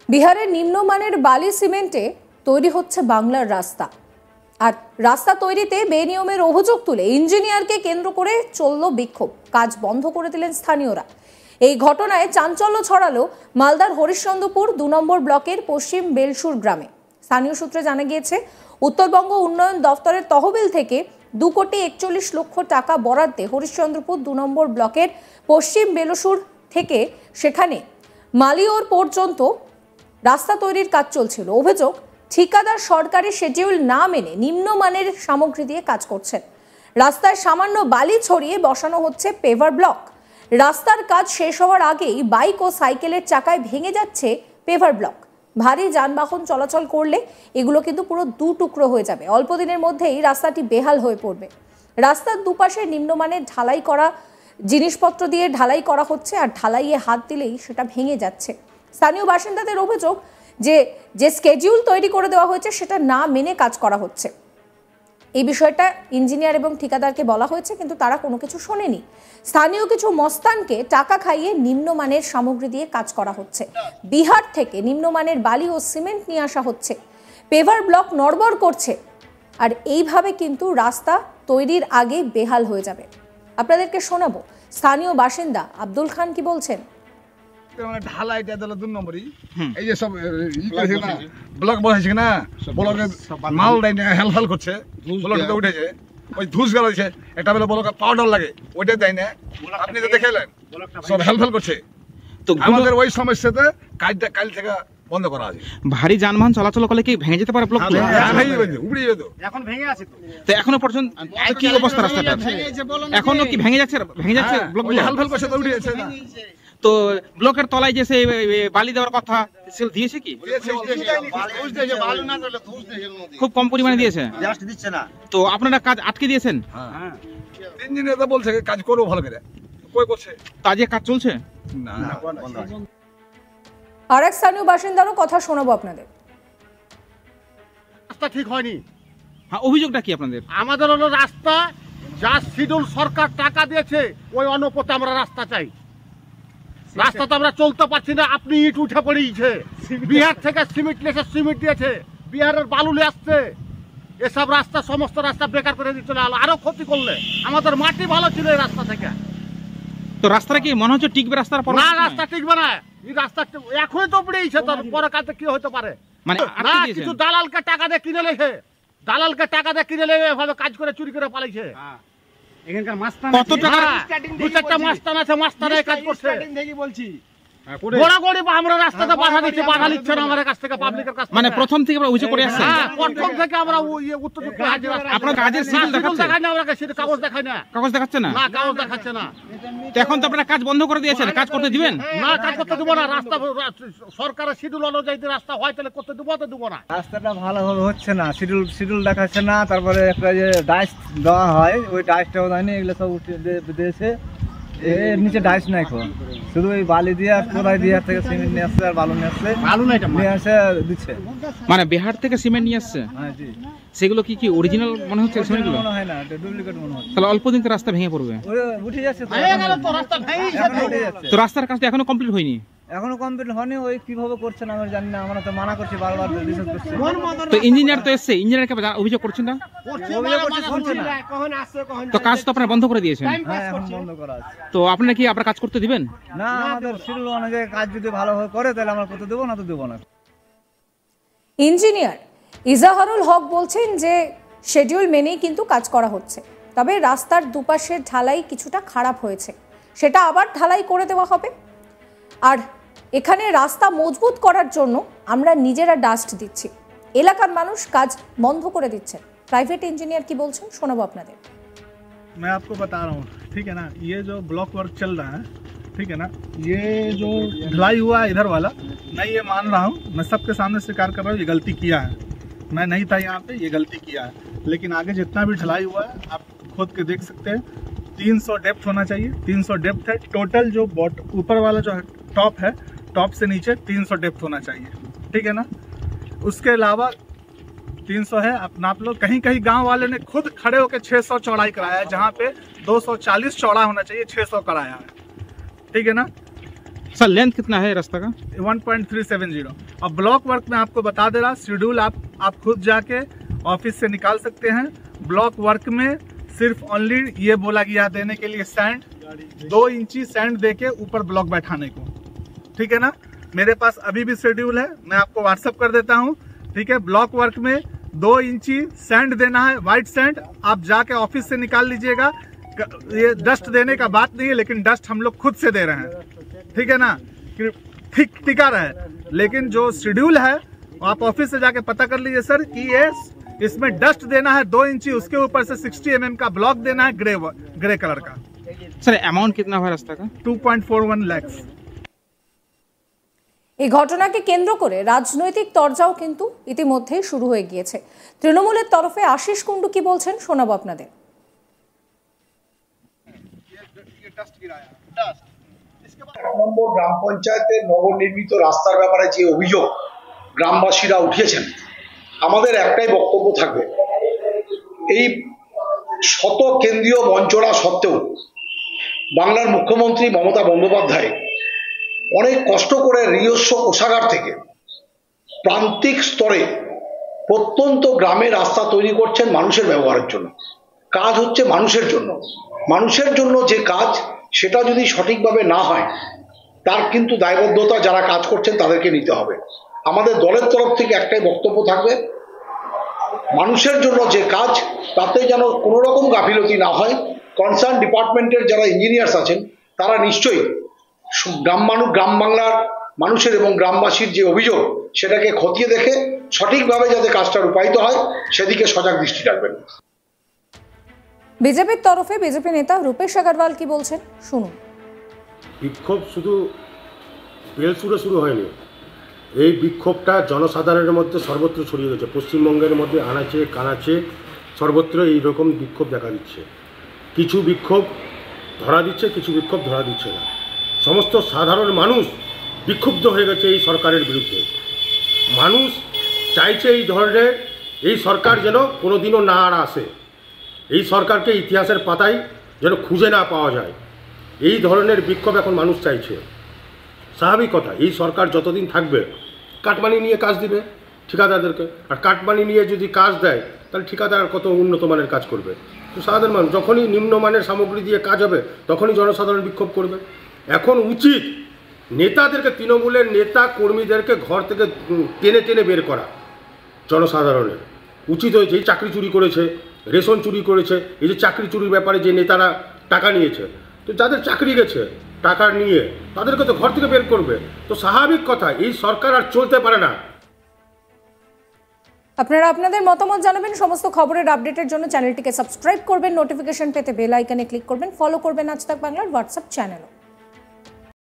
বিহারের নিম্নমানের বালি সিমেন্টে তৈরি হচ্ছে বাংলার রাস্তা। আর রাস্তা তৈরিতে বেনিয়মের অভিযোগ তুলে ইঞ্জিনিয়ারকে কেন্দ্র করে চলল বিক্ষোভ। কাজ বন্ধ করে দিলেন স্থানীয়রা। এই ঘটনায় চাঞ্চল্য ছড়ালো মালদার হরিশ্চন্দ্রপুর ২ নম্বর ব্লকের পশ্চিম বেলসুর গ্রামে। স্থানীয় সূত্রে জানা গিয়েছে, উত্তরবঙ্গ উন্নয়ন দফতরের তহবিল থেকে ২,৪১,০০,০০০ টাকা বরাদ্দে হরিশ্চন্দ্রপুর ২ নম্বর ব্লকের পশ্চিম বেলসুর থেকে সেখানে মালিওর পর্যন্ত রাস্তা তৈরির কাজ চলছিল। অভিযোগ, ঠিকাদার সরকারি শিডিউল না মেনে নিম্নমানের সামগ্রী দিয়ে কাজ করছেন। রাস্তায় সামান্য বালি ছড়িয়ে বসানো হচ্ছে পেভার ব্লক। রাস্তার কাজ শেষ হওয়ার আগেই বাইক ও সাইকেলের চাকায় ভেঙে যাচ্ছে পেভার ব্লক। ভারী যানবাহন চলাচল করলে এগুলো কিন্তু পুরো দু টুকরো হয়ে যাবে। অল্প দিনের মধ্যেই রাস্তাটি বেহাল হয়ে পড়বে। রাস্তার দুপাশে নিম্নমানের ঢালাই করা জিনিসপত্র দিয়ে ঢালাই করা হচ্ছে, আর ঢালাইয়ে হাত দিলেই সেটা ভেঙে যাচ্ছে। স্থানীয় বাসিন্দাদের অভিযোগ যে স্কেডিউল তৈরি করে দেওয়া হয়েছে সেটা না মেনে কাজ করা হচ্ছে। এই বিষয়টা ইঞ্জিনিয়ার এবং ঠিকাদারকে বলা হয়েছে, কিন্তু তারা কোনো কিছু শোনেনি। স্থানীয় কিছু মস্তানকে টাকা খাইয়ে নিম্নমানের সামগ্রী দিয়ে কাজ করা হচ্ছে। বিহার থেকে নিম্নমানের বালি ও সিমেন্ট নিয়ে আসা হচ্ছে, পেভার ব্লক নড়বড় করছে, আর এইভাবে কিন্তু রাস্তা তৈরির আগে বেহাল হয়ে যাবে। আপনাদেরকে শোনাবো স্থানীয় বাসিন্দা আব্দুল খান কি বলছেন। ঢালাইটা দিল ২ নম্বরই, এই যে সব ব্লক বসাইছে না, ব্লকে মাল দেয় না, হেলফেল করছে, ব্লকটা উঠেছে, ওই ধুস গেল হয়েছে, একটা বেলা ব্লকে পাউডার লাগে, ওইটা দেয় না, আপনি তো দেখেলেন সব হেলফেল করছে। তো আমাদের ওই সমস্যাতে কাজটা কাল থেকে বন্ধ করা আছে। ভারী যানবাহন চলাচল করলে কি ভেঙে যেতে পারে ব্লকগুলো? উপড়ে যেত, এখন ভেঙে আছে তো এখনো পর্যন্ত কি অবস্থা রাস্তাটার? এখনো কি ভেঙে যাচ্ছে ব্লকগুলো? হেলফেল করছে তো উঠে যাচ্ছে না। তো ব্লকের তলায় যে সেই বালি দেওয়ার কথা সেল দিয়েছে কি? খুব কম পরিমাণে দিয়েছে, দিচ্ছে না। তো আপনারা কাজ আটকে দিয়েছেন? ইঞ্জিনিয়ার তো বলছে কাজ করবো ভালো করে, কই করছে? কাজে কাজ চলছে না। আর এক স্থানীয় বাসিন্দারও কথা শোনাবো আপনাদের। রাস্তা ঠিক হয়নি। হ্যাঁ, অভিযোগটা কি আপনাদের? আমাদের হলো রাস্তা যা শিডিউল সরকার টাকা দিয়েছে ওই অনুপাতে আমরা রাস্তা চাই। রাস্তাতে আমরা চলতে পারছি না। আপনি ইট উঠে পড়িয়েছে, বিহার থেকে সিমেন্ট দিয়েছে, বিহারের বালু আসছে, এসব রাস্তা সমস্ত রাস্তা বেকার করে দিচ্ছে, আরো ক্ষতি করলে। আমাদের মাটি ভালো ছিল এই রাস্তা থেকে। তো রাস্তাটা কি মনে হচ্ছে টিকবে? রাস্তার পর না, রাস্তা টিকবে না। এই রাস্তা এখনই তো পড়েছে, তার পরে কাজে কি হতে পারে? মানে না, কিছু দালালকে টাকা দিয়ে কিনে লেছে, দালালকে টাকা দিয়ে কিনে লেগে এভাবে কাজ করে চুরি করে পালাইছে। এখানকার মাস্তান কত টাকা? ২-৪টা মাস্তান আছে, মাস্তানে কাজ করছে। গোড়াগড়ি আমরা রাস্তাতে বাধা দিচ্ছি, বাধা নিচ্ছে না আমাদের কাছ থেকে, পাবলিকের কাছ থেকে। মানে প্রথম থেকে আমরা অভিযোগ করে আসছি। হ্যাঁ, প্রথম থেকে আমরা উত্তরযুক্ত হাজির। আপনার কাজের শিডিউল দেখায় না, আমরা সেটা কাগজ দেখায় না। কাগজ দেখাচ্ছে না? না, কাগজ দেখাচ্ছে না। তো এখন তো আপনারা কাজ বন্ধ করে দিয়েছেন, কাজ করতে দিবেন না? কাজ করতে দেবো না। রাস্তা সরকারের শিডিউল অনুযায়ী রাস্তা হয় তাহলে করতে দেবো, তো দেবো না। রাস্তাটা ভালোভাবে হচ্ছে না, শিডিউল দেখাচ্ছে না। তারপরে একটা যে ডাইস দেওয়া হয়, ওই ডাইসটাও দেয়নি। এগুলো সব উঠে দিয়েছে, এর নিচে ডাইস নাই, শুধু ওই বালি দিয়ে আর কোদাই দিয়ে থেকে সিমেন্ট নিয়ে আসছে আর বালু নিয়ে আসছে, নিয়ে আসে দিচ্ছে। মানে বিহার থেকে সিমেন্ট নিয়ে আসছে? হ্যাঁ জি। সেগুলো কি অরিজিনাল মনে হচ্ছে? সিমেন্টগুলো মনে হয় না, ডুপ্লিকেট মনে হচ্ছে। তাহলে অল্প দিন রাস্তা ভেঙে পড়বে, উঠে যাচ্ছে তো রাস্তার কাজটা এখনো কমপ্লিট হয়নি? এখনো কমপ্লিট হয়নি। ওই কিভাবে করছে না আমরা জানি না, আমরা তো মানা করছি বারবার, রিসার্চ করছি। তো ইঞ্জিনিয়ার তো এসছে, ইঞ্জিনিয়ারকে অভিযোগ করছেন না? অভিযোগ করছি, শুনছে না। তো কাজ তো আপনারা বন্ধ করে দিয়েছেন? হ্যাঁ, এখন বন্ধ করা আছে। তো আপনারা কি আপনারা কাজ করতে দিবেন না? আমাদের শিডিউল অনুযায়ী কাজ যদি ভালোভাবে করে তাহলে আমরা করতে দেবো, না তো দেবো না। ইঞ্জিনিয়ার ইজাহারুল হক বলছেন যে শিডিউল মেনেই কিন্তু কাজ করা হচ্ছে, তবে রাস্তার দুপাশের ঢালাই কিছুটা খারাপ হয়েছে, সেটা আবার ঢালাই করে দেওয়া হবে। আর এখানে রাস্তা মজবুত করার জন্য আমরা নিজেরা ডাস্ট দিচ্ছি, এলাকার মানুষ কাজ বন্ধ করে দিচ্ছেন। প্রাইভেট ইঞ্জিনিয়ার কি বলছেন শোনাবো আপনাদের। मैं आपको बता रहा हूँ, ठीक है ना, ये जो ब्लॉक वर्क चल रहा है, ठीक है ना, ये जो ढलाई हुआ है इधर वाला, मैं ये मान रहा हूँ, मैं सबके सामने स्वीकार कर रहा हूँ, ये गलती किया है। मैं नहीं था यहाँ पे, ये गलती किया है। लेकिन आगे जितना भी ढलाई हुआ है आप खुद के देख सकते हैं, 300 डेप्थ होना चाहिए। 300 डेप्थ है टोटल। जो ऊपर वाला जो है टॉप है, टॉप से नीचे 300 डेप्थ होना चाहिए, ठीक है ना। उसके अलावा 300 है, अब नाप लो। कहीं कहीं गांव वाले ने खुद खड़े होकर 600 चौड़ाई कराया है, जहाँ पे 240 चौड़ा होना चाहिए, 600 कराया है, ठीक है ना। सर लेंथ कितना है रास्ता का? 1.370। और ब्लॉक वर्क में आपको बता दे रहा, शेड्यूल आप खुद जाके ऑफिस से निकाल सकते हैं। ब्लॉक वर्क में सिर्फ ओनली ये बोला गया देने के लिए सैंड, 2 इंची सैंड देके ऊपर ब्लॉक बैठाने को, ठीक है ना। मेरे पास अभी भी शेड्यूल है, मैं आपको व्हाट्सअप कर देता हूँ, ठीक है। ब्लॉक वर्क में 2 इंची सैंड देना है, वाइट सैंड, आप जाके ऑफिस से निकाल लीजिएगा। ये डस्ट देने का बात नहीं है, लेकिन डस्ट हम लोग खुद से दे रहे हैं, ठीक है ना, ठीक टिका रहे। लेकिन जो शेड्यूल है आप ऑफिस से जाके पता कर लीजिए सर कि ये इसमें डस्ट देना है 2 इंची, उसके ऊपर से 60 mm का ब्लॉक देना है ग्रे कलर का। सर अमाउंट कितना हुआ रास्ता का? 2.41 লাখ। এই ঘটনাকে কেন্দ্র করে রাজনৈতিক তরজাও কিন্তু ইতিমধ্যেই শুরু হয়ে গিয়েছে। তৃণমূলের তরফে আশিস কুণ্ডু কি বলছেন শোনাবো আপনাদের। নম্বর গ্রাম পঞ্চায়েতের নবনির্মিত রাস্তার ব্যাপারে যে অভিযোগ গ্রামবাসীরা উঠিয়েছেন, আমাদের একটাই বক্তব্য থাকবে, এই শত কেন্দ্রীয় বঞ্চনা সত্ত্বেও বাংলার মুখ্যমন্ত্রী মমতা বন্দ্যোপাধ্যায় অনেক কষ্ট করে নিজস্ব কোষাগার থেকে প্রান্তিক স্তরে প্রত্যন্ত গ্রামে রাস্তা তৈরি করছেন মানুষের ব্যবহারের জন্য। কাজ হচ্ছে মানুষের জন্য, মানুষের জন্য যে কাজ সেটা যদি সঠিকভাবে না হয় তার কিন্তু দায়বদ্ধতা যারা কাজ করছেন তাদেরকে নিতে হবে। আমাদের দলের তরফ থেকে একটাই বক্তব্য থাকবে, মানুষের জন্য যে কাজ তাতে যেন কোনো রকম গাফিলতি না হয়। কনসার্ন ডিপার্টমেন্টের যারা ইঞ্জিনিয়ার্স আছেন তারা নিশ্চয়ই গ্রাম বাংলার মানুষের এবং গ্রামবাসীর যে অভিযোগ সেটাকে খতিয়ে দেখে সঠিকভাবে যাতে কাজটা রূপায়িত হয় সেদিকে সজাগ দৃষ্টি রাখবেন। বিজেপির তরফে বিজেপি নেতা রূপেশ আগরওয়াল কি বলছেন শুনুন। বিক্ষোভ শুধু বেলসুরে শুরু হয়নি, এই বিক্ষোভটা জনসাধারণের মধ্যে সর্বত্র ছড়িয়ে গেছে। পশ্চিমবঙ্গের মধ্যে আনাচে কানাচে সর্বত্র এইরকম বিক্ষোভ দেখা দিচ্ছে। কিছু বিক্ষোভ ধরা দিচ্ছে, কিছু বিক্ষোভ ধরা দিচ্ছে না। সমস্ত সাধারণ মানুষ বিক্ষুব্ধ হয়ে গেছে এই সরকারের বিরুদ্ধে। মানুষ চাইছে এই ধরনের এই সরকার যেন কোনোদিনও না আর আসে, এই সরকারকে ইতিহাসের পাতায় যেন খুঁজে না পাওয়া যায়। এই ধরনের বিক্ষোভ এখন মানুষ চাইছে। স্বাভাবিক কথা, এই সরকার যতদিন থাকবে কাটমানি নিয়ে কাজ দিবে ঠিকাদারদেরকে, আর কাটমানি নিয়ে যদি কাজ দেয় তাহলে ঠিকাদার কত উন্নত মানের কাজ করবে। তো সাধারণ মানুষ যখনই নিম্নমানের সামগ্রী দিয়ে কাজ হবে তখনই জনসাধারণ বিক্ষোভ করবে। এখন উচিত নেতাদেরকে, তৃণমূলের নেতা কর্মীদেরকে ঘর থেকে টেনে টেনে বের করা। জনসাধারণের উচিত হয়েছে, এই চাকরি চুরি করেছে, রেশন চুরি করেছে, এই যে চাকরি চুরির ব্যাপারে যে নেতারা টাকা নিয়েছে, তো যাদের চাকরি গেছে টাকা নিয়ে তাদেরকে তো ঘর থেকে বের করবে। তো স্বাভাবিক কথা, এই সরকার আর চলতে পারে না। আপনারা আপনাদের মতামত জানাবেন। সমস্ত খবরের আপডেটের জন্য চ্যানেলটিকে সাবস্ক্রাইব করবেন, নোটিফিকেশন পেতে বেল আইকনে ক্লিক করবেন, ফলো করবেন আজ তাক বাংলার হোয়াটসঅ্যাপ চ্যানেল।